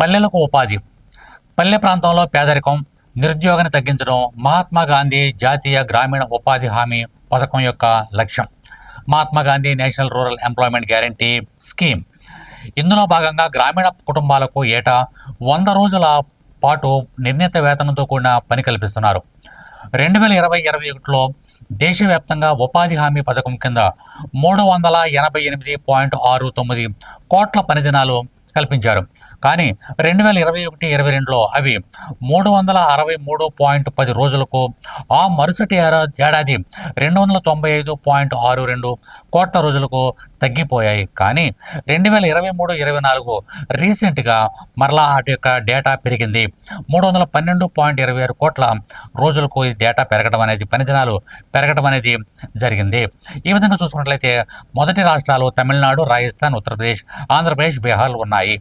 పల్లెలకు ఉపాధి. పల్లె ప్రాంతంలో పేదరికం, నిరుద్యోగాన్ని తగ్గించడం మహాత్మా గాంధీ జాతీయ గ్రామీణ ఉపాధి హామీ పథకం యొక్క లక్ష్యం. Mahatma Gandhi national rural employment guarantee scheme. ఇందులో భాగంగా గ్రామీణ కుటుంబాలకు ఏటా 100 రోజుల పాటు నిర్ణీత వేతనంతో కూడిన పని కల్పిస్తున్నారు. 2020-21లో దేశవ్యాప్తంగా ఉపాధి హామీ పథకం కింద 388.69 కోట్ల పని దినాలు కల్పించారు. కానీ 2021-22లో అవి 363.10 రోజులకు, ఆ మరుసటి ఏడాది 295.62 కోట్ల రోజులకు తగ్గిపోయాయి. కానీ 2023-24 రీసెంట్గా మరలా వాటి యొక్క డేటా పెరిగింది. 312.26 కోట్ల రోజులకు ఈ డేటా పెరగడం అనేది, పని దినాలు పెరగడం అనేది జరిగింది. ఈ విధంగా చూసుకున్నట్లయితే మొదటి రాష్ట్రాలు తమిళనాడు, రాజస్థాన్, ఉత్తరప్రదేశ్, ఆంధ్రప్రదేశ్, బీహార్లు ఉన్నాయి.